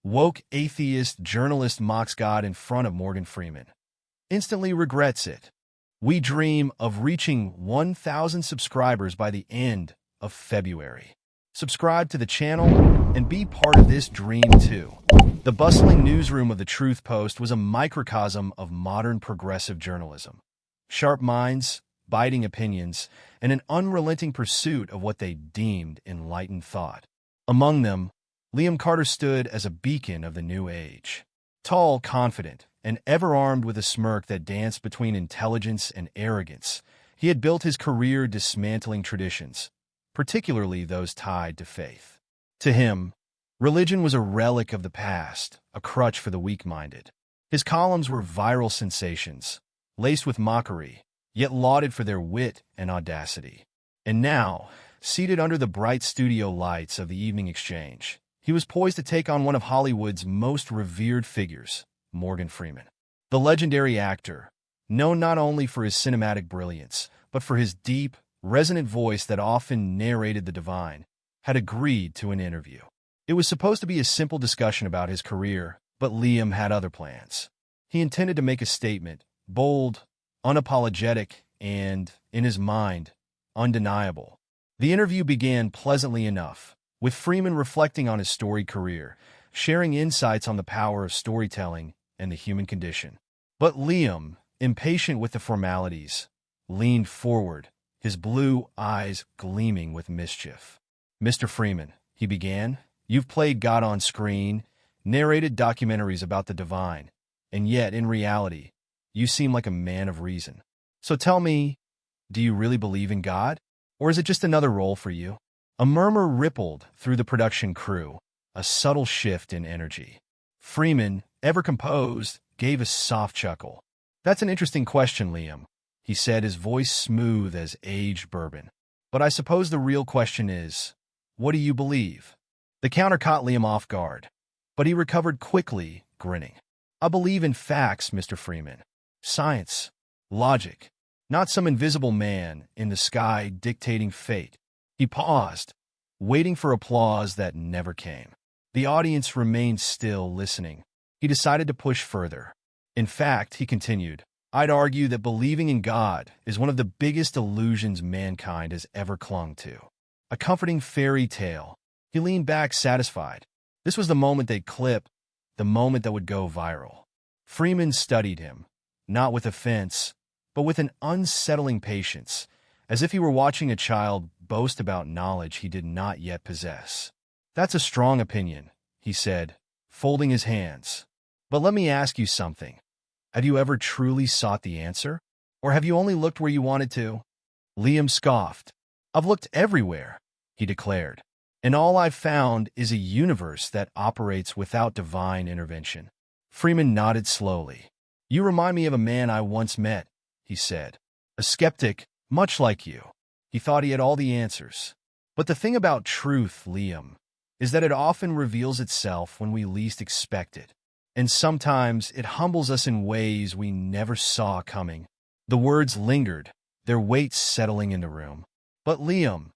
Woke atheist journalist mocks God in front of Morgan Freeman. Instantly regrets it. We dream of reaching 1,000 subscribers by the end of February. Subscribe to the channel and be part of this dream too. The bustling newsroom of the Truth Post was a microcosm of modern progressive journalism. Sharp minds, biting opinions, and an unrelenting pursuit of what they deemed enlightened thought. Among them, Liam Carter stood as a beacon of the new age. Tall, confident, and ever armed with a smirk that danced between intelligence and arrogance, he had built his career dismantling traditions, particularly those tied to faith. To him, religion was a relic of the past, a crutch for the weak-minded. His columns were viral sensations, laced with mockery, yet lauded for their wit and audacity. And now, seated under the bright studio lights of the Evening Exchange, he was poised to take on one of Hollywood's most revered figures, Morgan Freeman. The legendary actor, known not only for his cinematic brilliance, but for his deep, resonant voice that often narrated the divine, had agreed to an interview. It was supposed to be a simple discussion about his career, but Liam had other plans. He intended to make a statement, bold, unapologetic, and, in his mind, undeniable. The interview began pleasantly enough, with Freeman reflecting on his storied career, sharing insights on the power of storytelling and the human condition. But Liam, impatient with the formalities, leaned forward, his blue eyes gleaming with mischief. "Mr. Freeman," he began, "you've played God on screen, narrated documentaries about the divine, and yet, in reality, you seem like a man of reason. So tell me, do you really believe in God? Or is it just another role for you?" A murmur rippled through the production crew, a subtle shift in energy. Freeman, ever composed, gave a soft chuckle. "That's an interesting question, Liam," he said, his voice smooth as aged bourbon. "But I suppose the real question is, what do you believe?" The counter caught Liam off guard, but he recovered quickly, grinning. "I believe in facts, Mr. Freeman. Science, logic, not some invisible man in the sky dictating fate." He paused, waiting for applause that never came. The audience remained still, listening. He decided to push further. "In fact," he continued, "I'd argue that believing in God is one of the biggest illusions mankind has ever clung to. A comforting fairy tale." He leaned back, satisfied. This was the moment they'd clip, the moment that would go viral. Freeman studied him, not with offense, but with an unsettling patience, as if he were watching a child boast about knowledge he did not yet possess. "That's a strong opinion," he said, folding his hands. "But let me ask you something. Have you ever truly sought the answer? Or have you only looked where you wanted to?" Liam scoffed. "I've looked everywhere," he declared, "and all I've found is a universe that operates without divine intervention." Freeman nodded slowly. "You remind me of a man I once met," he said. "A skeptic, much like you. He thought he had all the answers. But the thing about truth, Liam, is that it often reveals itself when we least expect it. And sometimes it humbles us in ways we never saw coming." The words lingered, their weight settling in the room. But Liam,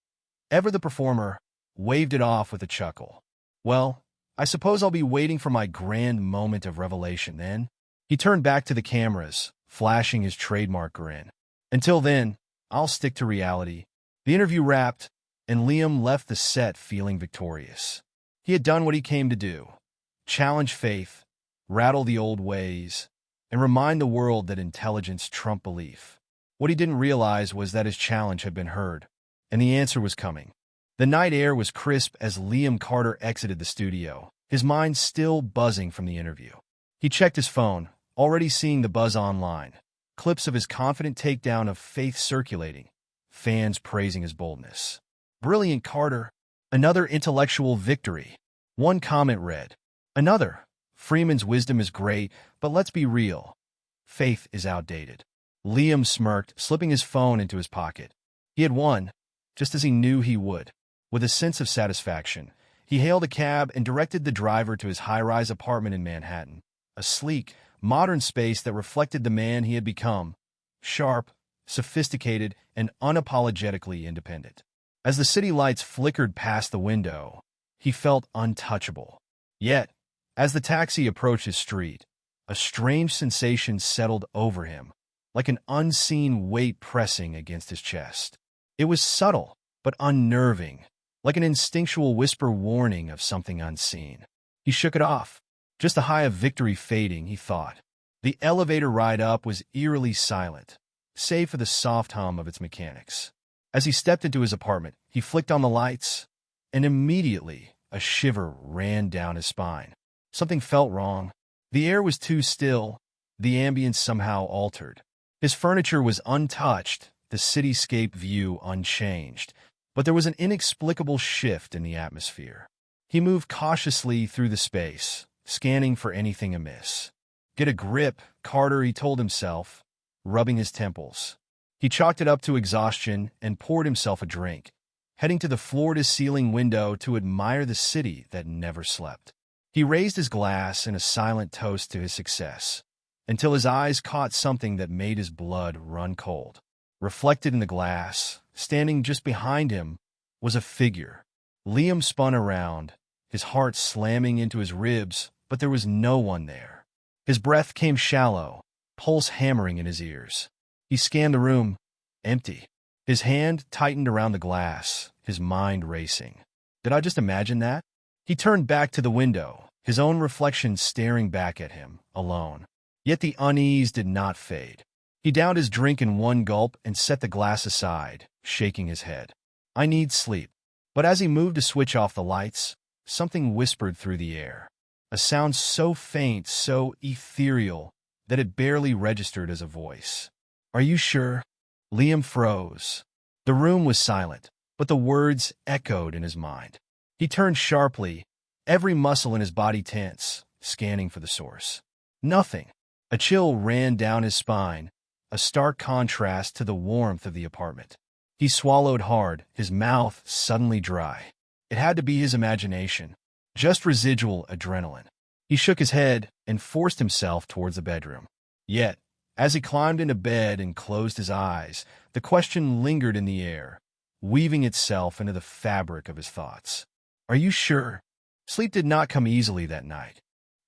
ever the performer, waved it off with a chuckle. "Well, I suppose I'll be waiting for my grand moment of revelation then." He turned back to the cameras, flashing his trademark grin. "Until then, I'll stick to reality." The interview wrapped, and Liam left the set feeling victorious. He had done what he came to do: challenge faith, rattle the old ways, and remind the world that intelligence trumped belief. What he didn't realize was that his challenge had been heard, and the answer was coming. The night air was crisp as Liam Carter exited the studio, his mind still buzzing from the interview. He checked his phone, already seeing the buzz online. Clips of his confident takedown of faith circulating, fans praising his boldness. "Brilliant, Carter. Another intellectual victory." One comment read. Another, "Freeman's wisdom is great, but let's be real. Faith is outdated." Liam smirked, slipping his phone into his pocket. He had won, just as he knew he would. With a sense of satisfaction, he hailed a cab and directed the driver to his high-rise apartment in Manhattan, a sleek, modern space that reflected the man he had become: sharp, sophisticated, and unapologetically independent. As the city lights flickered past the window, he felt untouchable. Yet, As the taxi approached his street, a strange sensation settled over him, like an unseen weight pressing against his chest. It was subtle, but unnerving, like an instinctual whisper warning of something unseen. He shook it off. Just the high of victory fading, he thought. The elevator ride up was eerily silent, save for the soft hum of its mechanics. As he stepped into his apartment, he flicked on the lights, and immediately a shiver ran down his spine. Something felt wrong. The air was too still, the ambience somehow altered. His furniture was untouched, the cityscape view unchanged, but there was an inexplicable shift in the atmosphere. He moved cautiously through the space, scanning for anything amiss. Get a grip, Carter, he told himself, rubbing his temples. He chalked it up to exhaustion and poured himself a drink, heading to the floor-to-ceiling window to admire the city that never slept. He raised his glass in a silent toast to his success, until his eyes caught something that made his blood run cold. Reflected in the glass, standing just behind him, was a figure. Liam spun around, his heart slamming into his ribs, but there was no one there. His breath came shallow, pulse hammering in his ears. He scanned the room, empty. His hand tightened around the glass, his mind racing. Did I just imagine that? He turned back to the window, his own reflection staring back at him, alone. Yet the unease did not fade. He downed his drink in one gulp and set the glass aside, shaking his head. I need sleep. But as he moved to switch off the lights, something whispered through the air. A sound so faint, so ethereal, that it barely registered as a voice. Are you sure? Liam froze. The room was silent, but the words echoed in his mind. He turned sharply, every muscle in his body tense, scanning for the source. Nothing. A chill ran down his spine, a stark contrast to the warmth of the apartment. He swallowed hard, his mouth suddenly dry. It had to be his imagination, just residual adrenaline. He shook his head and forced himself towards the bedroom. Yet, as he climbed into bed and closed his eyes, the question lingered in the air, weaving itself into the fabric of his thoughts. Are you sure? Sleep did not come easily that night.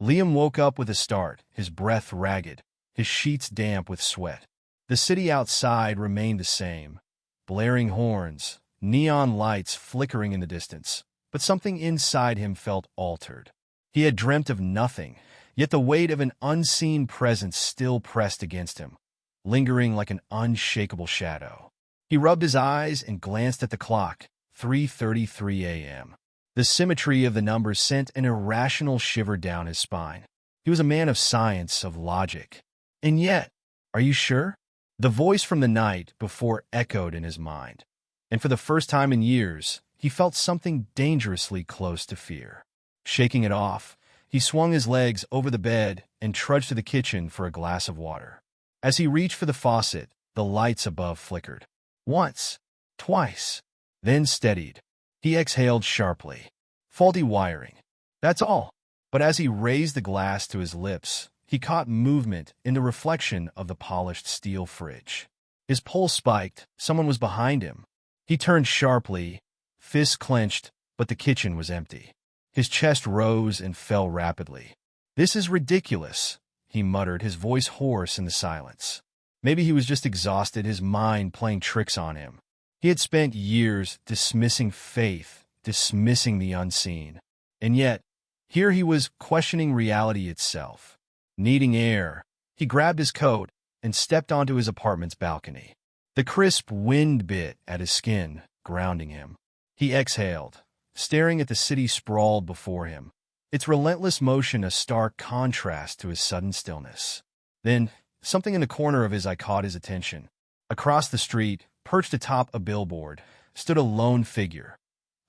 Liam woke up with a start, his breath ragged, his sheets damp with sweat. The city outside remained the same, blaring horns, neon lights flickering in the distance, but something inside him felt altered. He had dreamt of nothing, yet the weight of an unseen presence still pressed against him, lingering like an unshakable shadow. He rubbed his eyes and glanced at the clock, 3:33 a.m. The symmetry of the numbers sent an irrational shiver down his spine. He was a man of science, of logic. And yet, are you sure? The voice from the night before echoed in his mind, and for the first time in years, he felt something dangerously close to fear. Shaking it off, he swung his legs over the bed and trudged to the kitchen for a glass of water. As he reached for the faucet, the lights above flickered. Once, twice, then steadied. He exhaled sharply. Faulty wiring. That's all. But as he raised the glass to his lips, he caught movement in the reflection of the polished steel fridge. His pulse spiked. Someone was behind him. He turned sharply, fists clenched, but the kitchen was empty. His chest rose and fell rapidly. This is ridiculous, he muttered, his voice hoarse in the silence. Maybe he was just exhausted, his mind playing tricks on him. He had spent years dismissing faith, dismissing the unseen. And yet, here he was questioning reality itself. Needing air, he grabbed his coat and stepped onto his apartment's balcony. The crisp wind bit at his skin, grounding him. He exhaled, staring at the city sprawled before him, its relentless motion a stark contrast to his sudden stillness. Then, something in the corner of his eye caught his attention. Across the street, perched atop a billboard, stood a lone figure.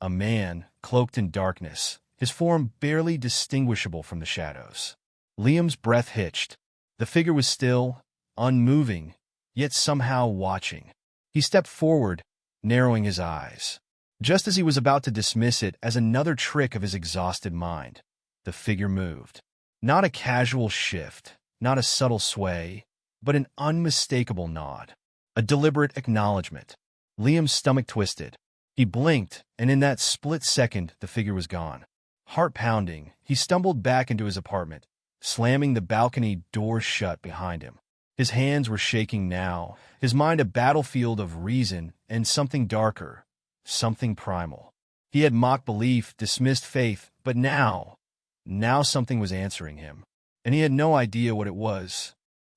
A man, cloaked in darkness, his form barely distinguishable from the shadows. Liam's breath hitched. The figure was still, unmoving, yet somehow watching. He stepped forward, narrowing his eyes. Just as he was about to dismiss it as another trick of his exhausted mind, the figure moved. Not a casual shift, not a subtle sway, but an unmistakable nod. A deliberate acknowledgement. Liam's stomach twisted. He blinked, and in that split second, the figure was gone. Heart pounding, he stumbled back into his apartment, slamming the balcony door shut behind him. His hands were shaking now, his mind a battlefield of reason and something darker, something primal. He had mocked belief, dismissed faith, but now something was answering him, and he had no idea what it was.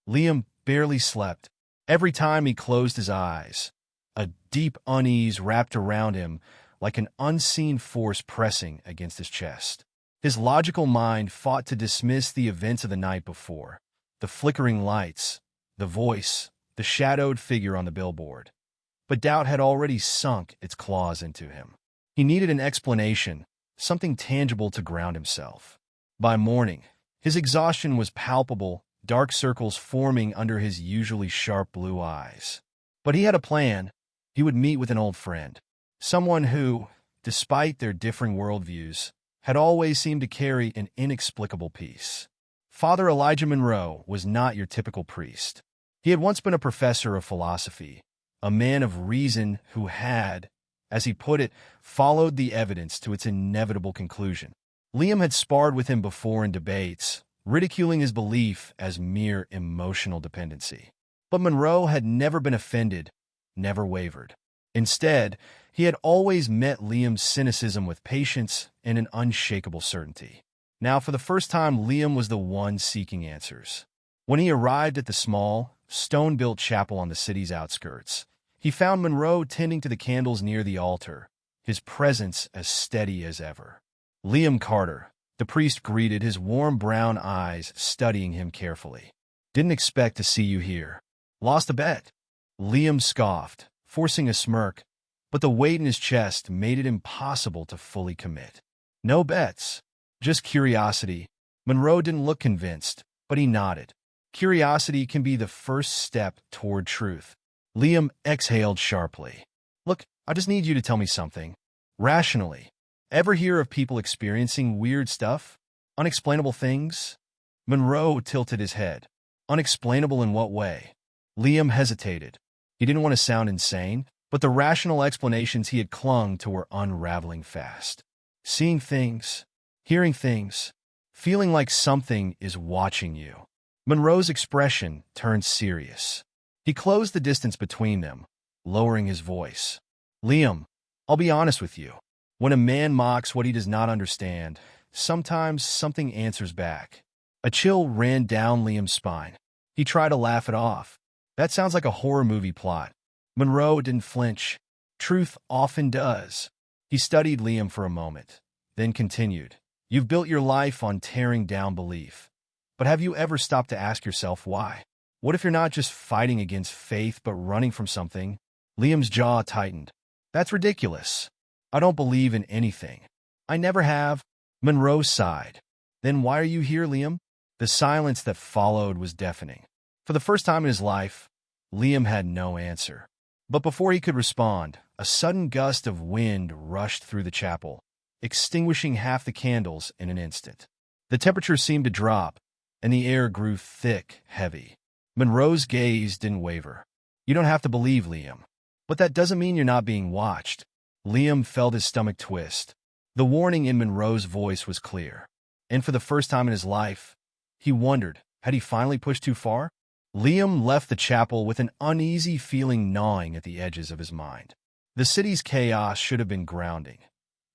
Liam barely slept. Every time he closed his eyes, a deep unease wrapped around him like an unseen force pressing against his chest. His logical mind fought to dismiss the events of the night before, the flickering lights, the voice, the shadowed figure on the billboard. But doubt had already sunk its claws into him. He needed an explanation, something tangible to ground himself. By morning, his exhaustion was palpable, dark circles forming under his usually sharp blue eyes. But he had a plan. He would meet with an old friend, someone who, despite their differing worldviews, had always seemed to carry an inexplicable peace. Father Elijah Monroe was not your typical priest. He had once been a professor of philosophy, a man of reason who had, as he put it, followed the evidence to its inevitable conclusion. Liam had sparred with him before in debates, ridiculing his belief as mere emotional dependency. But Monroe had never been offended, never wavered. Instead, he had always met Liam's cynicism with patience and an unshakable certainty. Now, for the first time, Liam was the one seeking answers. When he arrived at the small, stone-built chapel on the city's outskirts, he found Monroe tending to the candles near the altar, his presence as steady as ever. "Liam Carter," the priest greeted, his warm brown eyes studying him carefully. "Didn't expect to see you here. Lost a bet?" Liam scoffed, forcing a smirk, but the weight in his chest made it impossible to fully commit. "No bets. Just curiosity." Monroe didn't look convinced, but he nodded. Curiosity can be the first step toward truth. Liam exhaled sharply. "Look, I just need you to tell me something. Rationally. Ever hear of people experiencing weird stuff? Unexplainable things?" Monroe tilted his head. "Unexplainable in what way?" Liam hesitated. He didn't want to sound insane, but the rational explanations he had clung to were unraveling fast. Seeing things, hearing things, feeling like something is watching you. Monroe's expression turned serious. He closed the distance between them, lowering his voice. "Liam, I'll be honest with you. When a man mocks what he does not understand, sometimes something answers back." A chill ran down Liam's spine. He tried to laugh it off. "That sounds like a horror movie plot." Monroe didn't flinch. Truth often does. He studied Liam for a moment, then continued. "You've built your life on tearing down belief. But have you ever stopped to ask yourself why? What if you're not just fighting against faith but running from something?" Liam's jaw tightened. "That's ridiculous. I don't believe in anything. I never have." Monroe sighed. "Then why are you here, Liam?" The silence that followed was deafening. For the first time in his life, Liam had no answer. But before he could respond, a sudden gust of wind rushed through the chapel, extinguishing half the candles in an instant. The temperature seemed to drop, and the air grew thick, heavy. Monroe's gaze didn't waver. "You don't have to believe, Liam. But that doesn't mean you're not being watched." Liam felt his stomach twist. The warning in Monroe's voice was clear. And for the first time in his life, he wondered, had he finally pushed too far? Liam left the chapel with an uneasy feeling gnawing at the edges of his mind. The city's chaos should have been grounding.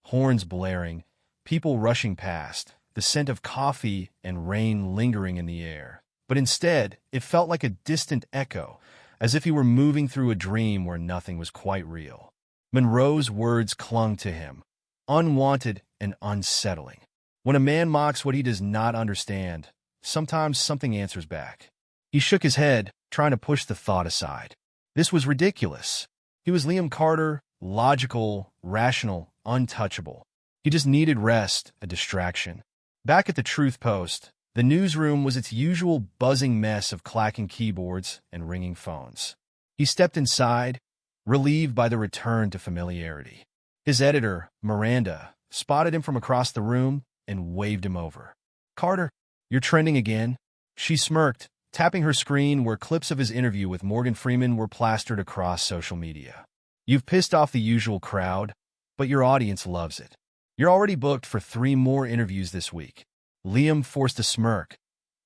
Horns blaring, people rushing past, the scent of coffee and rain lingering in the air. But instead, it felt like a distant echo, as if he were moving through a dream where nothing was quite real. Monroe's words clung to him, unwanted and unsettling. When a man mocks what he does not understand, sometimes something answers back. He shook his head, trying to push the thought aside. This was ridiculous. He was Liam Carter, logical, rational, untouchable. He just needed rest, a distraction. Back at the Truth Post, the newsroom was its usual buzzing mess of clacking keyboards and ringing phones. He stepped inside, relieved by the return to familiarity. His editor, Miranda, spotted him from across the room and waved him over. "Carter, you're trending again." She smirked, tapping her screen where clips of his interview with Morgan Freeman were plastered across social media. "You've pissed off the usual crowd, but your audience loves it." You're already booked for 3 more interviews this week. Liam forced a smirk,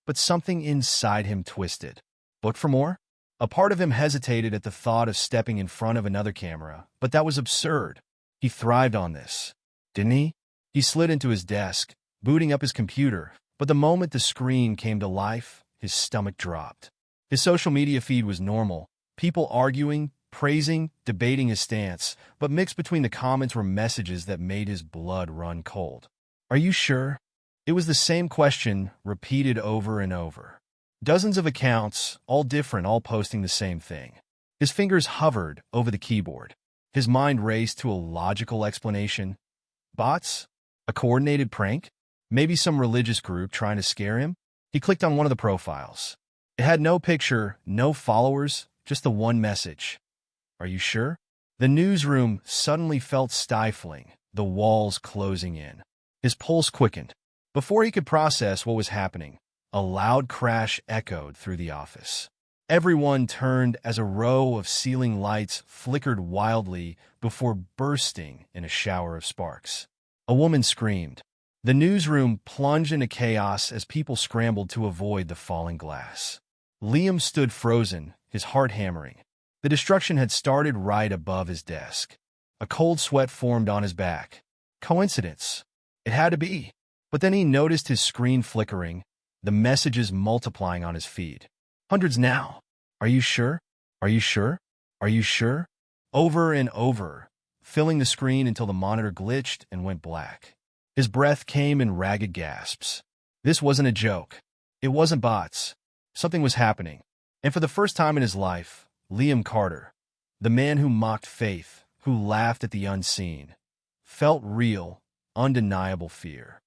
but something inside him twisted. Booked for more? A part of him hesitated at the thought of stepping in front of another camera, but that was absurd. He thrived on this, didn't he? He slid into his desk, booting up his computer, but the moment the screen came to life, his stomach dropped. His social media feed was normal, people arguing, praising, debating his stance, but mixed between the comments were messages that made his blood run cold. Are you sure? It was the same question, repeated over and over. Dozens of accounts, all different, all posting the same thing. His fingers hovered over the keyboard. His mind raced to a logical explanation. Bots? A coordinated prank? Maybe some religious group trying to scare him? He clicked on one of the profiles. It had no picture, no followers, just the one message. Are you sure? The newsroom suddenly felt stifling, the walls closing in. His pulse quickened. Before he could process what was happening, a loud crash echoed through the office. Everyone turned as a row of ceiling lights flickered wildly before bursting in a shower of sparks. A woman screamed. The newsroom plunged into chaos as people scrambled to avoid the falling glass. Liam stood frozen, his heart hammering. The destruction had started right above his desk. A cold sweat formed on his back. Coincidence? It had to be. But then he noticed his screen flickering, the messages multiplying on his feed. Hundreds now. Are you sure? Are you sure? Are you sure? Over and over, filling the screen until the monitor glitched and went black. His breath came in ragged gasps. This wasn't a joke. It wasn't bots. Something was happening. And for the first time in his life, Liam Carter, the man who mocked faith, who laughed at the unseen, felt real, undeniable fear.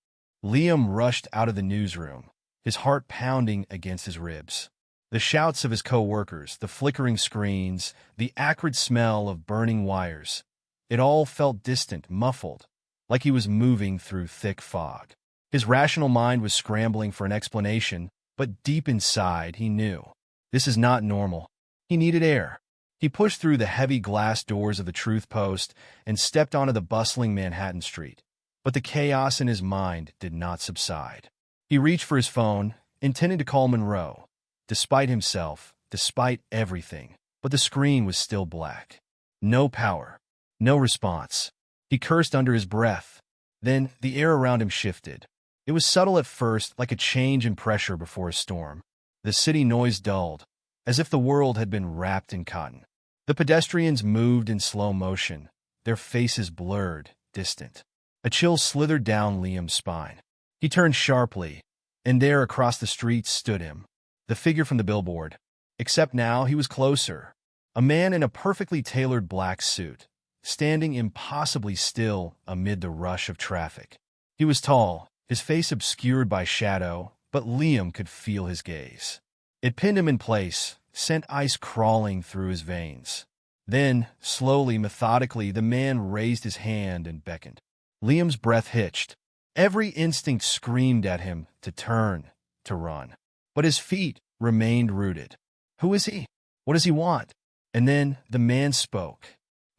Liam rushed out of the newsroom, his heart pounding against his ribs. The shouts of his co-workers, the flickering screens, the acrid smell of burning wires. It all felt distant, muffled, like he was moving through thick fog. His rational mind was scrambling for an explanation, but deep inside he knew. This is not normal. He needed air. He pushed through the heavy glass doors of the Truth Post and stepped onto the bustling Manhattan street. But the chaos in his mind did not subside. He reached for his phone, intending to call Monroe. Despite himself, despite everything, but the screen was still black. No power, no response. He cursed under his breath. Then the air around him shifted. It was subtle at first, like a change in pressure before a storm. The city noise dulled, as if the world had been wrapped in cotton. The pedestrians moved in slow motion, their faces blurred, distant. A chill slithered down Liam's spine. He turned sharply, and there across the street stood him, the figure from the billboard. Except now he was closer. A man in a perfectly tailored black suit, standing impossibly still amid the rush of traffic. He was tall, his face obscured by shadow, but Liam could feel his gaze. It pinned him in place, sent ice crawling through his veins. Then, slowly, methodically, the man raised his hand and beckoned. Liam's breath hitched. Every instinct screamed at him to turn, to run. But his feet remained rooted. Who is he? What does he want? And then the man spoke.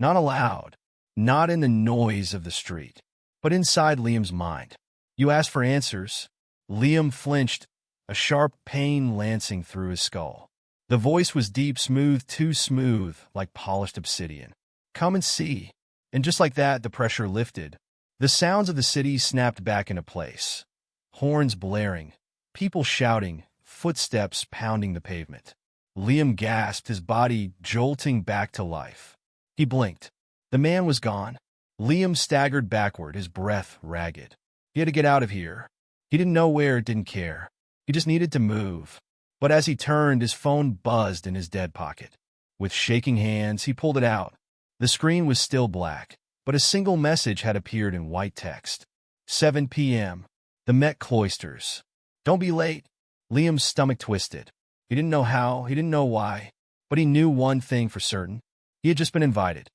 Not aloud, not in the noise of the street, but inside Liam's mind. You asked for answers. Liam flinched, a sharp pain lancing through his skull. The voice was deep, smooth, too smooth, like polished obsidian. Come and see. And just like that, the pressure lifted. The sounds of the city snapped back into place. Horns blaring, people shouting, footsteps pounding the pavement. Liam gasped, his body jolting back to life. He blinked. The man was gone. Liam staggered backward, his breath ragged. He had to get out of here. He didn't know where, didn't care. He just needed to move. But as he turned, his phone buzzed in his dead pocket. With shaking hands, he pulled it out. The screen was still black, but a single message had appeared in white text. 7 p.m. The Met Cloisters. Don't be late. Liam's stomach twisted. He didn't know how, he didn't know why, but he knew one thing for certain. He had just been invited.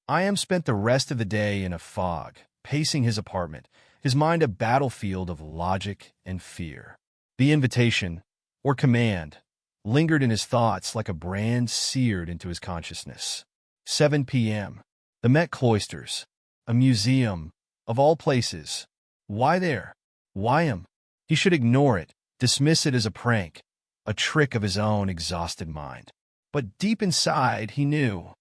Iam spent the rest of the day in a fog, pacing his apartment, his mind a battlefield of logic and fear. The invitation, or command, lingered in his thoughts like a brand seared into his consciousness. 7 p.m. The Met Cloisters, a museum, Of all places. Why there? Why him? He should ignore it, dismiss it as a prank, a trick of his own exhausted mind. But deep inside, he knew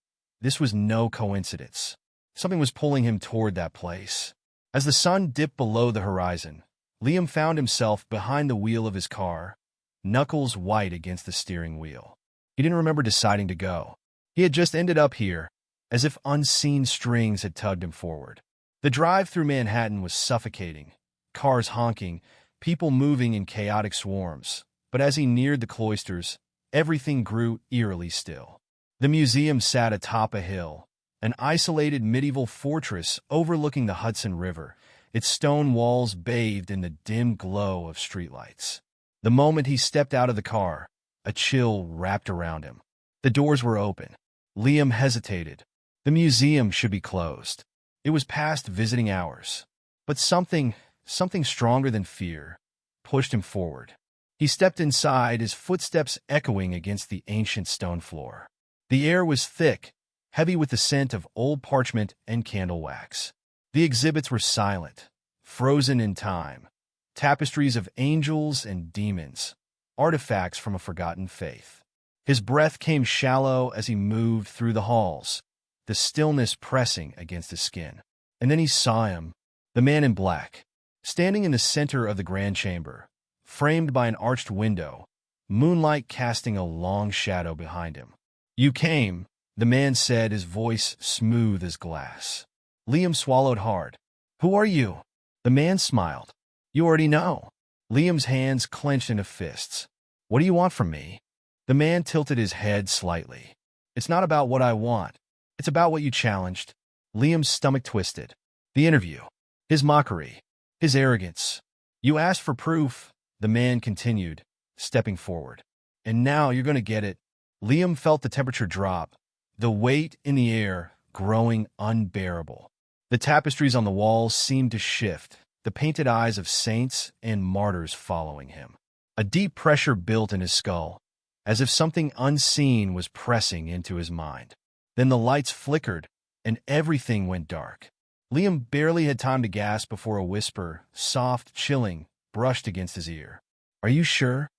this was no coincidence. Something was pulling him toward that place. As the sun dipped below the horizon, Liam found himself behind the wheel of his car, knuckles white against the steering wheel. He didn't remember deciding to go. He had just ended up here, as if unseen strings had tugged him forward. The drive through Manhattan was suffocating, cars honking, people moving in chaotic swarms. But as he neared the cloisters, everything grew eerily still. The museum sat atop a hill, an isolated medieval fortress overlooking the Hudson River, its stone walls bathed in the dim glow of streetlights. The moment he stepped out of the car, a chill wrapped around him. The doors were open. Liam hesitated. The museum should be closed. It was past visiting hours. But something stronger than fear, pushed him forward. He stepped inside, his footsteps echoing against the ancient stone floor. The air was thick, heavy with the scent of old parchment and candle wax. The exhibits were silent, frozen in time. Tapestries of angels and demons, artifacts from a forgotten faith. His breath came shallow as he moved through the halls, the stillness pressing against his skin. And then he saw him, the man in black, standing in the center of the grand chamber, framed by an arched window, moonlight casting a long shadow behind him. "You came," the man said, his voice smooth as glass. Liam swallowed hard. "Who are you?" The man smiled. "You already know." Liam's hands clenched into fists. "What do you want from me?" The man tilted his head slightly. "It's not about what I want. It's about what you challenged." Liam's stomach twisted. The interview. His mockery. His arrogance. "You asked for proof," the man continued, stepping forward. "And now you're going to get it." Liam felt the temperature drop, the weight in the air growing unbearable. The tapestries on the walls seemed to shift, the painted eyes of saints and martyrs following him. A deep pressure built in his skull, as if something unseen was pressing into his mind. Then the lights flickered, and everything went dark. Liam barely had time to gasp before a whisper, soft, chilling, brushed against his ear. "Are you sure?"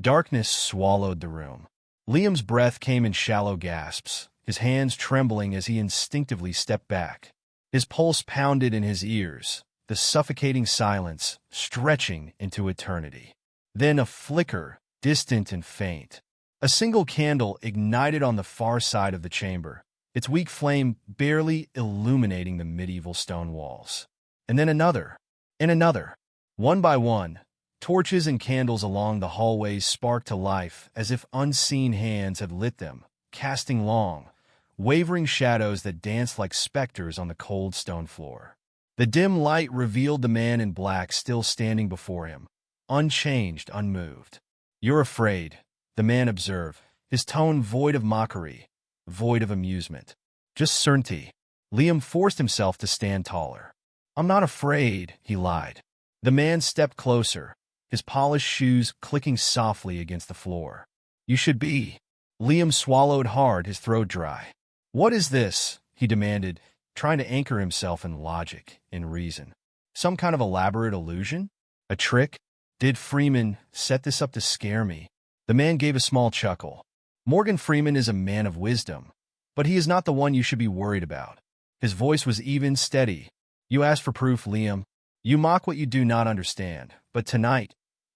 Darkness swallowed the room. Liam's breath came in shallow gasps, his hands trembling as he instinctively stepped back. His pulse pounded in his ears, the suffocating silence stretching into eternity. Then a flicker, distant and faint. A single candle ignited on the far side of the chamber, its weak flame barely illuminating the medieval stone walls. And then another, and another. One by one, torches and candles along the hallways sparked to life as if unseen hands had lit them, casting long, wavering shadows that danced like specters on the cold stone floor. The dim light revealed the man in black still standing before him, unchanged, unmoved. "You're afraid," the man observed, his tone void of mockery, void of amusement. Just certainty. Liam forced himself to stand taller. "I'm not afraid," he lied. The man stepped closer, his polished shoes clicking softly against the floor. "You should be." Liam swallowed hard, his throat dry. "What is this?" he demanded, trying to anchor himself in logic, in reason. Some kind of elaborate illusion? A trick? Did Freeman set this up to scare me? The man gave a small chuckle. "Morgan Freeman is a man of wisdom, but he is not the one you should be worried about." His voice was even, steady. "You asked for proof, Liam. You mock what you do not understand, but tonight,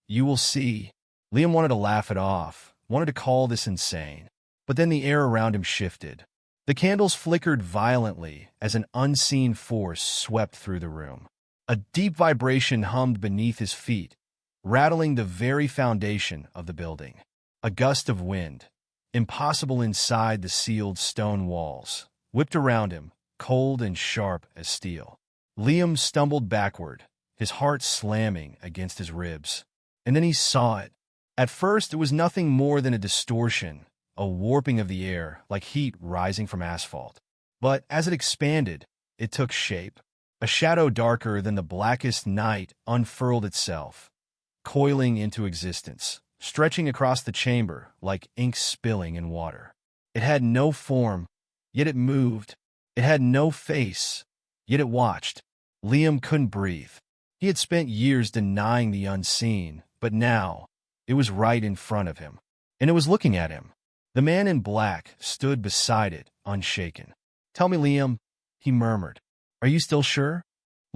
you will see." Liam wanted to laugh it off, wanted to call this insane. But then the air around him shifted. The candles flickered violently as an unseen force swept through the room. A deep vibration hummed beneath his feet, rattling the very foundation of the building. A gust of wind, impossible inside the sealed stone walls, whipped around him, cold and sharp as steel. Liam stumbled backward, his heart slamming against his ribs. And then he saw it. At first, it was nothing more than a distortion, a warping of the air, like heat rising from asphalt. But as it expanded, it took shape. A shadow darker than the blackest night unfurled itself, coiling into existence, stretching across the chamber like ink spilling in water. It had no form, yet it moved. It had no face, yet it watched. Liam couldn't breathe. He had spent years denying the unseen, but now it was right in front of him, and it was looking at him. The man in black stood beside it, unshaken. "Tell me, Liam," he murmured. "Are you still sure?"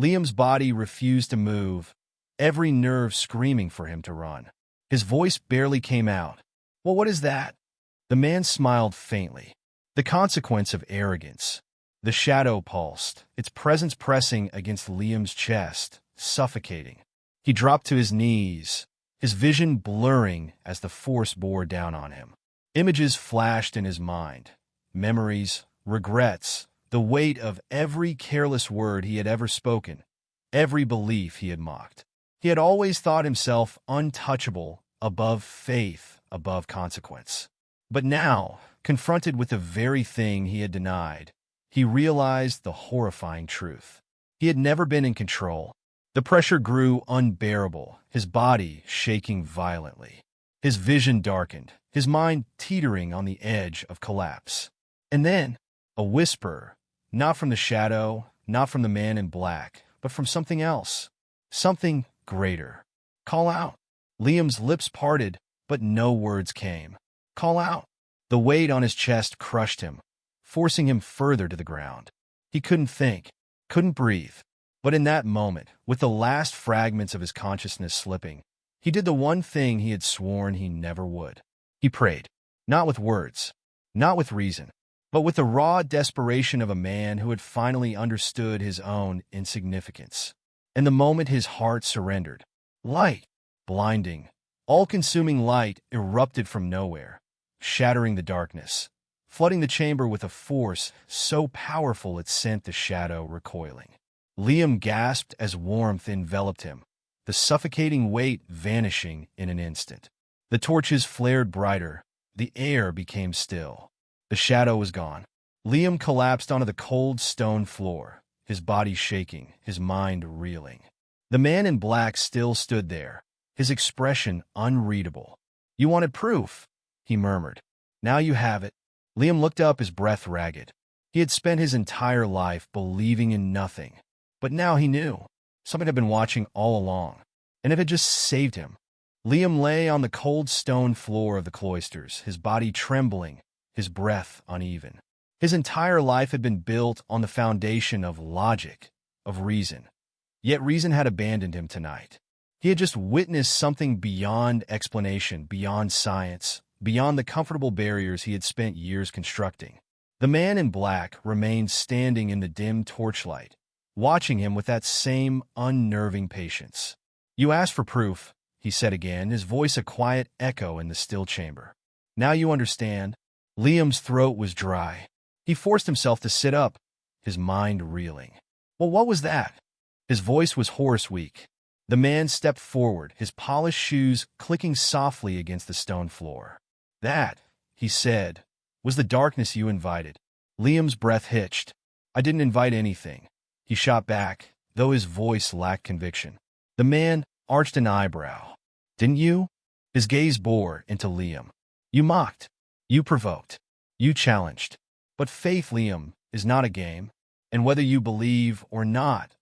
Liam's body refused to move, every nerve screaming for him to run. His voice barely came out. "Well, what is that?" The man smiled faintly. "The consequence of arrogance." The shadow pulsed, its presence pressing against Liam's chest, suffocating. He dropped to his knees, his vision blurring as the force bore down on him. Images flashed in his mind. Memories, regrets, the weight of every careless word he had ever spoken, every belief he had mocked. He had always thought himself untouchable, above faith, above consequence. But now, confronted with the very thing he had denied, he realized the horrifying truth. He had never been in control. The pressure grew unbearable, his body shaking violently. His vision darkened, his mind teetering on the edge of collapse. And then, a whisper, not from the shadow, not from the man in black, but from something else. Something greater. "Call out." Liam's lips parted, but no words came. "Call out." The weight on his chest crushed him, forcing him further to the ground. He couldn't think, couldn't breathe. But in that moment, with the last fragments of his consciousness slipping, he did the one thing he had sworn he never would. He prayed, not with words, not with reason, but with the raw desperation of a man who had finally understood his own insignificance. And the moment his heart surrendered, light, blinding, all-consuming light erupted from nowhere, shattering the darkness, flooding the chamber with a force so powerful it sent the shadow recoiling. Liam gasped as warmth enveloped him, the suffocating weight vanishing in an instant. The torches flared brighter, the air became still. The shadow was gone. Liam collapsed onto the cold stone floor, his body shaking, his mind reeling. The man in black still stood there, his expression unreadable. "You wanted proof," he murmured. "Now you have it." Liam looked up, his breath ragged. He had spent his entire life believing in nothing. But now he knew. Something had been watching all along, and it had just saved him. Liam lay on the cold stone floor of the cloisters, his body trembling, his breath uneven. His entire life had been built on the foundation of logic, of reason. Yet reason had abandoned him tonight. He had just witnessed something beyond explanation, beyond science, beyond the comfortable barriers he had spent years constructing. The man in black remained standing in the dim torchlight, watching him with that same unnerving patience. "You asked for proof," he said again, his voice a quiet echo in the still chamber. "Now you understand." Liam's throat was dry. He forced himself to sit up, his mind reeling. "Well, what was that?" His voice was hoarse, weak. The man stepped forward, his polished shoes clicking softly against the stone floor. "That," he said, "was the darkness you invited." Liam's breath hitched. "I didn't invite anything," he shot back, though his voice lacked conviction. The man arched an eyebrow. "Didn't you?" His gaze bore into Liam. "You mocked. You provoked. You challenged. But faith, Liam, is not a game. And whether you believe or not,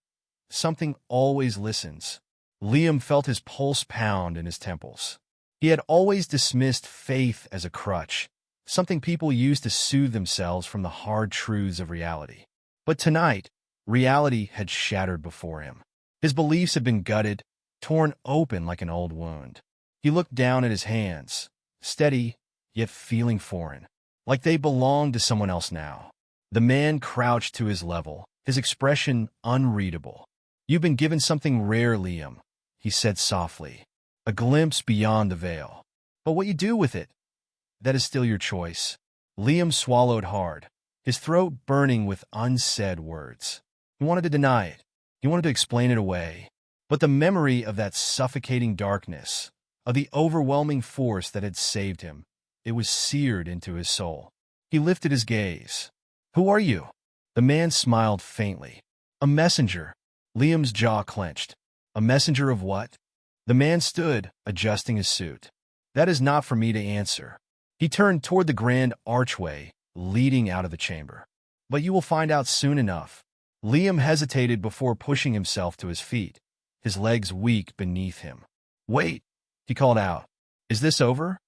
something always listens." Liam felt his pulse pound in his temples. He had always dismissed faith as a crutch, something people use to soothe themselves from the hard truths of reality. But tonight, reality had shattered before him. His beliefs had been gutted, torn open like an old wound. He looked down at his hands, steady, yet feeling foreign, like they belonged to someone else now. The man crouched to his level, his expression unreadable. "You've been given something rare, Liam," he said softly, "a glimpse beyond the veil. But what you do with it, that is still your choice." Liam swallowed hard, his throat burning with unsaid words. He wanted to deny it. He wanted to explain it away. But the memory of that suffocating darkness, of the overwhelming force that had saved him, it was seared into his soul. He lifted his gaze. "Who are you?" The man smiled faintly. "A messenger." Liam's jaw clenched. "A messenger of what?" The man stood, adjusting his suit. "That is not for me to answer." He turned toward the grand archway leading out of the chamber. "But you will find out soon enough." Liam hesitated before pushing himself to his feet, his legs weak beneath him. "Wait," he called out. "Is this over?"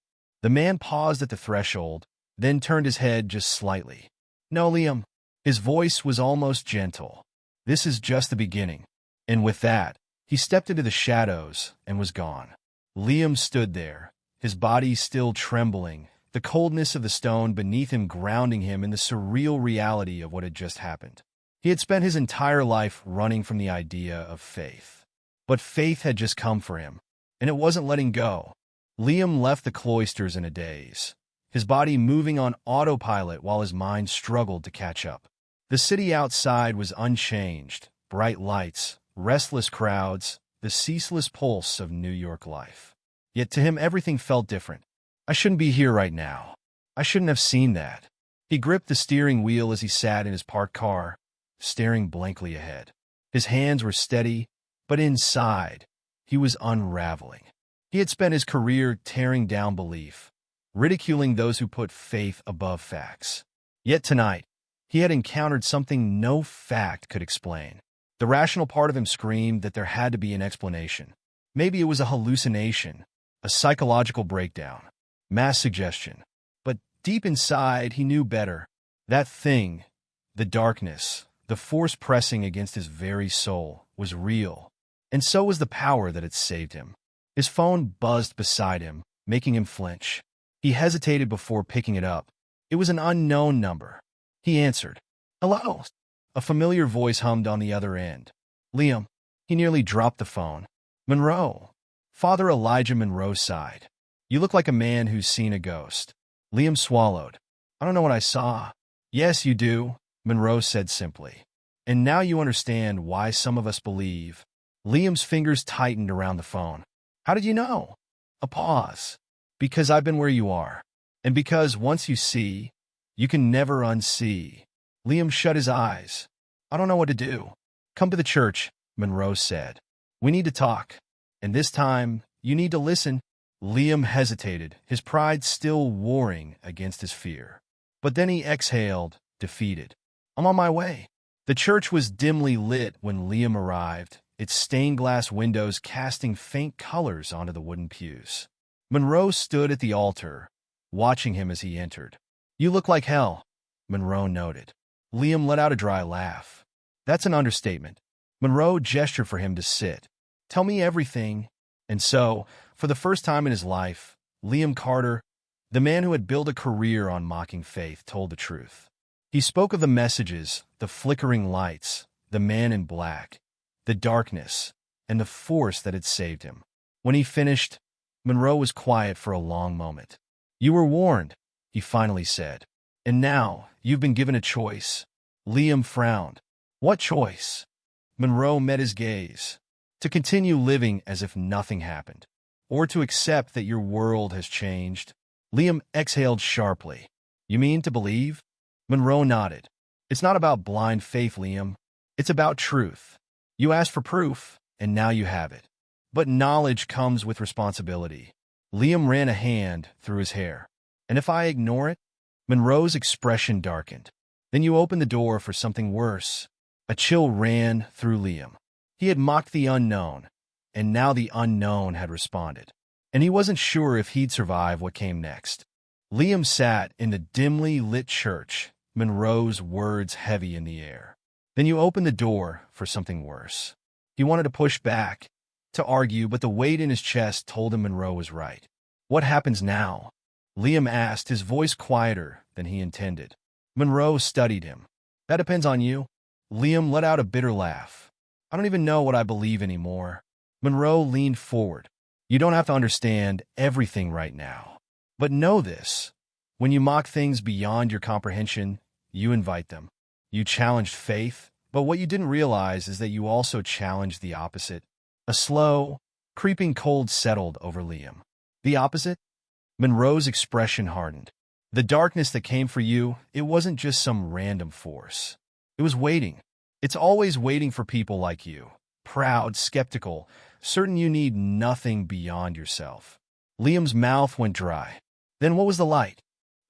The man paused at the threshold, then turned his head just slightly. "No, Liam." His voice was almost gentle. "This is just the beginning." And with that, he stepped into the shadows and was gone. Liam stood there, his body still trembling, the coldness of the stone beneath him grounding him in the surreal reality of what had just happened. He had spent his entire life running from the idea of faith. But faith had just come for him, and it wasn't letting go. Liam left the cloisters in a daze, his body moving on autopilot while his mind struggled to catch up. The city outside was unchanged, bright lights, restless crowds, the ceaseless pulse of New York life. Yet to him everything felt different. "I shouldn't be here right now. I shouldn't have seen that." He gripped the steering wheel as he sat in his parked car, staring blankly ahead. His hands were steady, but inside, he was unraveling. He had spent his career tearing down belief, ridiculing those who put faith above facts. Yet tonight, he had encountered something no fact could explain. The rational part of him screamed that there had to be an explanation. Maybe it was a hallucination, a psychological breakdown, mass suggestion. But deep inside, he knew better. That thing, the darkness, the force pressing against his very soul, was real. And so was the power that had saved him. His phone buzzed beside him, making him flinch. He hesitated before picking it up. It was an unknown number. He answered. "Hello?" A familiar voice hummed on the other end. "Liam." He nearly dropped the phone. "Monroe." Father Elijah Monroe sighed. "You look like a man who's seen a ghost." Liam swallowed. "I don't know what I saw." "Yes, you do," Monroe said simply. "And now you understand why some of us believe." Liam's fingers tightened around the phone. "How did you know?" A pause. "Because I've been where you are. And because once you see, you can never unsee." Liam shut his eyes. "I don't know what to do." "Come to the church," Monroe said. "We need to talk. And this time, you need to listen." Liam hesitated, his pride still warring against his fear. But then he exhaled, defeated. "I'm on my way." The church was dimly lit when Liam arrived, its stained glass windows casting faint colors onto the wooden pews. Monroe stood at the altar, watching him as he entered. "You look like hell," Monroe noted. Liam let out a dry laugh. "That's an understatement." Monroe gestured for him to sit. "Tell me everything." And so, for the first time in his life, Liam Carter, the man who had built a career on mocking faith, told the truth. He spoke of the messages, the flickering lights, the man in black, the darkness, and the force that had saved him. When he finished, Monroe was quiet for a long moment. "You were warned," he finally said. "And now, you've been given a choice." Liam frowned. "What choice?" Monroe met his gaze. "To continue living as if nothing happened, or to accept that your world has changed." Liam exhaled sharply. "You mean to believe?" Monroe nodded. "It's not about blind faith, Liam. It's about truth. You asked for proof, and now you have it. But knowledge comes with responsibility." Liam ran a hand through his hair. "And if I ignore it?" Monroe's expression darkened. "Then you open the door for something worse." A chill ran through Liam. He had mocked the unknown, and now the unknown had responded. And he wasn't sure if he'd survive what came next. Liam sat in the dimly lit church, Monroe's words heavy in the air. "Then you open the door for something worse." He wanted to push back, to argue, but the weight in his chest told him Monroe was right. "What happens now?" Liam asked, his voice quieter than he intended. Monroe studied him. "That depends on you." Liam let out a bitter laugh. "I don't even know what I believe anymore." Monroe leaned forward. "You don't have to understand everything right now. But know this. When you mock things beyond your comprehension, you invite them. You challenged faith, but what you didn't realize is that you also challenged the opposite." A slow, creeping cold settled over Liam. "The opposite?" Monroe's expression hardened. "The darkness that came for you, it wasn't just some random force. It was waiting. It's always waiting for people like you. Proud, skeptical, certain you need nothing beyond yourself." Liam's mouth went dry. "Then what was the light?"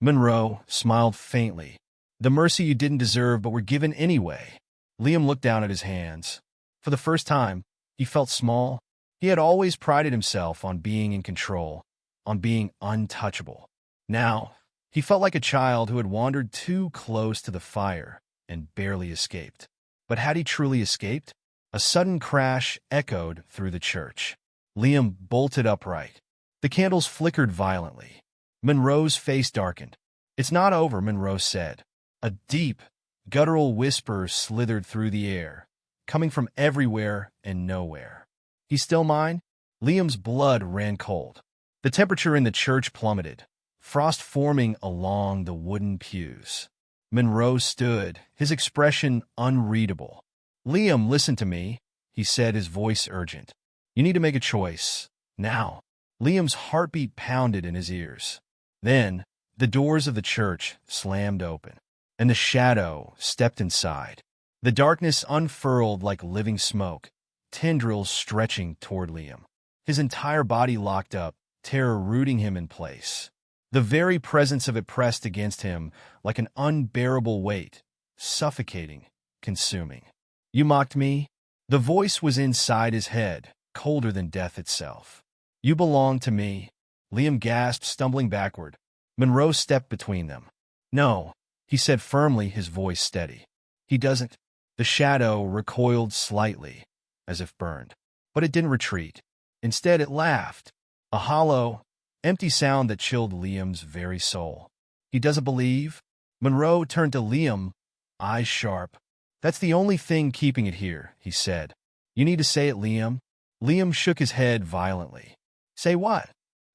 Monroe smiled faintly. "The mercy you didn't deserve but were given anyway." Liam looked down at his hands. For the first time, he felt small. He had always prided himself on being in control, on being untouchable. Now, he felt like a child who had wandered too close to the fire and barely escaped. But had he truly escaped? A sudden crash echoed through the church. Liam bolted upright. The candles flickered violently. Monroe's face darkened. "It's not over," Monroe said. A deep, guttural whisper slithered through the air, coming from everywhere and nowhere. "He's still mine?" Liam's blood ran cold. The temperature in the church plummeted, frost forming along the wooden pews. Monroe stood, his expression unreadable. "Liam, listen to me," he said, his voice urgent. "You need to make a choice. Now." Liam's heartbeat pounded in his ears. Then, the doors of the church slammed open, and the shadow stepped inside. The darkness unfurled like living smoke, tendrils stretching toward Liam. His entire body locked up, terror rooting him in place. The very presence of it pressed against him like an unbearable weight, suffocating, consuming. "You mocked me?" The voice was inside his head, colder than death itself. "You belong to me," Liam gasped, stumbling backward. Monroe stepped between them. "No," he said firmly, his voice steady. "He doesn't." The shadow recoiled slightly, as if burned. But it didn't retreat. Instead, it laughed. A hollow, empty sound that chilled Liam's very soul. "He doesn't believe?" Monroe turned to Liam, eyes sharp. "That's the only thing keeping it here," he said. "You need to say it, Liam." Liam shook his head violently. "Say what?"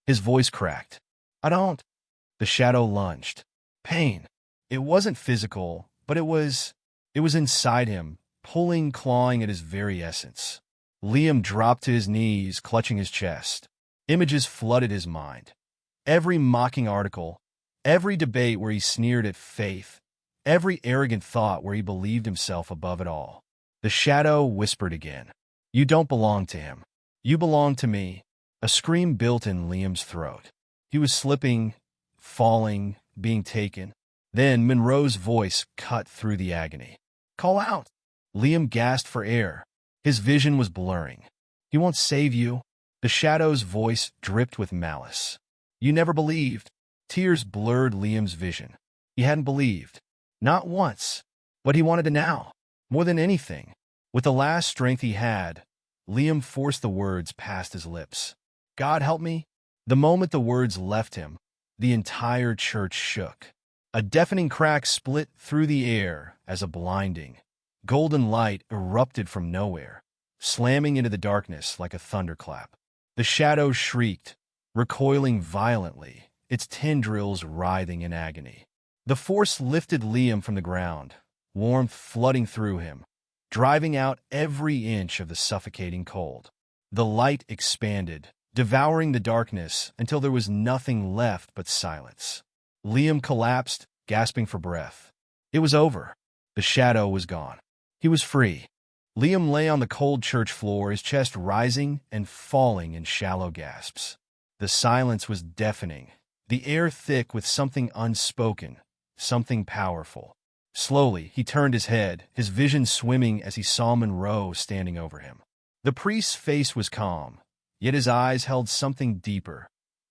His voice cracked. "I don't." The shadow lunged. Pain. It wasn't physical, but it was inside him, pulling, clawing at his very essence. Liam dropped to his knees, clutching his chest. Images flooded his mind. Every mocking article, every debate where he sneered at faith, every arrogant thought where he believed himself above it all. The shadow whispered again. "You don't belong to him. You belong to me." A scream built in Liam's throat. He was slipping, falling, being taken. Then Monroe's voice cut through the agony. "Call out!" Liam gasped for air. His vision was blurring. "He won't save you." The shadow's voice dripped with malice. "You never believed." Tears blurred Liam's vision. He hadn't believed. Not once. But he wanted to now. More than anything. With the last strength he had, Liam forced the words past his lips. "God help me." The moment the words left him, the entire church shook. A deafening crack split through the air as a blinding, golden light erupted from nowhere, slamming into the darkness like a thunderclap. The shadow shrieked, recoiling violently, its tendrils writhing in agony. The force lifted Liam from the ground, warmth flooding through him, driving out every inch of the suffocating cold. The light expanded, devouring the darkness until there was nothing left but silence. Liam collapsed, gasping for breath. It was over. The shadow was gone. He was free. Liam lay on the cold church floor, his chest rising and falling in shallow gasps. The silence was deafening, the air thick with something unspoken, something powerful. Slowly, he turned his head, his vision swimming as he saw Monroe standing over him. The priest's face was calm, yet his eyes held something deeper,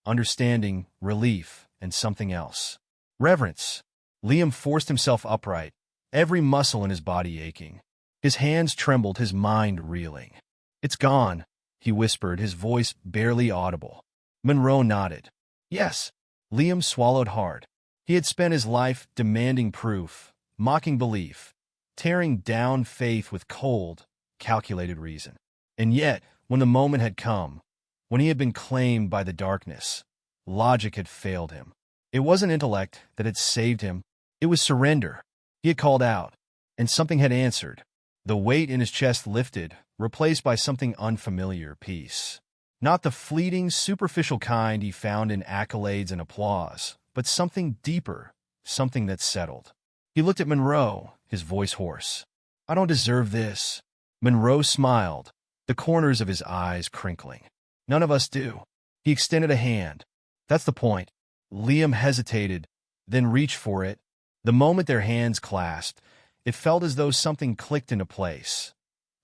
understanding, relief, and something else. Reverence. Liam forced himself upright, every muscle in his body aching. His hands trembled, his mind reeling. "It's gone," he whispered, his voice barely audible. Monroe nodded. "Yes." Liam swallowed hard. He had spent his life demanding proof, mocking belief, tearing down faith with cold, calculated reason. And yet, when the moment had come, when he had been claimed by the darkness, logic had failed him. It wasn't intellect that had saved him. It was surrender. He had called out, and something had answered. The weight in his chest lifted, replaced by something unfamiliar, peace. Not the fleeting, superficial kind he found in accolades and applause, but something deeper, something that settled. He looked at Monroe, his voice hoarse. "I don't deserve this." Monroe smiled, the corners of his eyes crinkling. "None of us do." He extended a hand. "That's the point." Liam hesitated, then reached for it. The moment their hands clasped, It felt as though something clicked into place,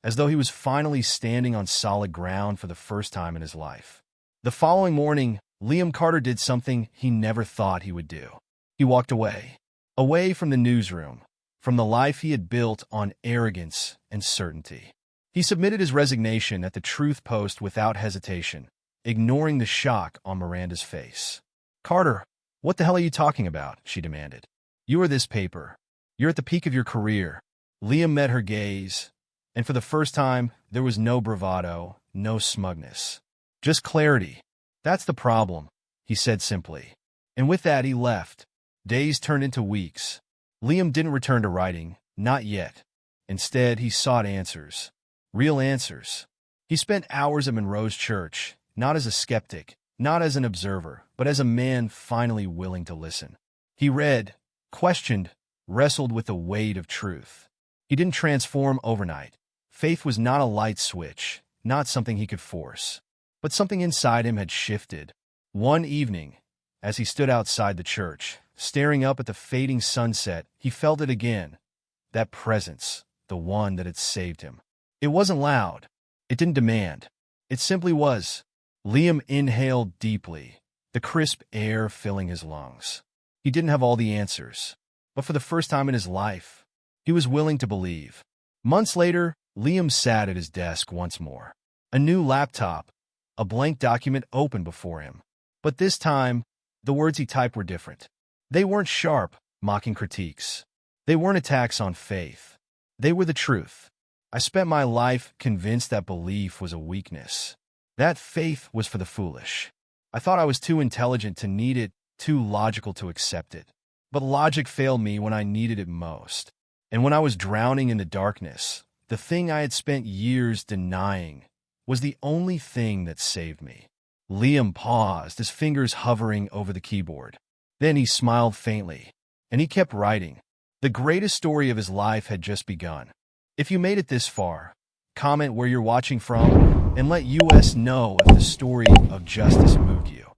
as though he was finally standing on solid ground for the first time in his life. The following morning, Liam Carter did something he never thought he would do. He walked away. Away from the newsroom, from the life he had built on arrogance and certainty. He submitted his resignation at the Truth Post without hesitation, ignoring the shock on Miranda's face. "Carter, what the hell are you talking about?" she demanded. "You are this paper. You're at the peak of your career." Liam met her gaze, and for the first time, there was no bravado, no smugness. Just clarity. "That's the problem," he said simply. And with that, he left. Days turned into weeks. Liam didn't return to writing, not yet. Instead, he sought answers. Real answers. He spent hours at Monroe's church, not as a skeptic, not as an observer, but as a man finally willing to listen. He read, questioned, wrestled with the weight of truth. He didn't transform overnight. Faith was not a light switch, not something he could force. But something inside him had shifted. One evening, as he stood outside the church, staring up at the fading sunset, he felt it again. That presence, the one that had saved him. It wasn't loud. It didn't demand. It simply was. Liam inhaled deeply, the crisp air filling his lungs. He didn't have all the answers, but for the first time in his life, he was willing to believe. Months later, Liam sat at his desk once more. A new laptop, a blank document open before him. But this time, the words he typed were different. They weren't sharp, mocking critiques. They weren't attacks on faith. They were the truth. "I spent my life convinced that belief was a weakness. That faith was for the foolish. I thought I was too intelligent to need it, too logical to accept it. But logic failed me when I needed it most. And when I was drowning in the darkness, the thing I had spent years denying was the only thing that saved me." Liam paused, his fingers hovering over the keyboard. Then he smiled faintly, and he kept writing. The greatest story of his life had just begun. If you made it this far, comment where you're watching from, and let us know if the story of justice moved you.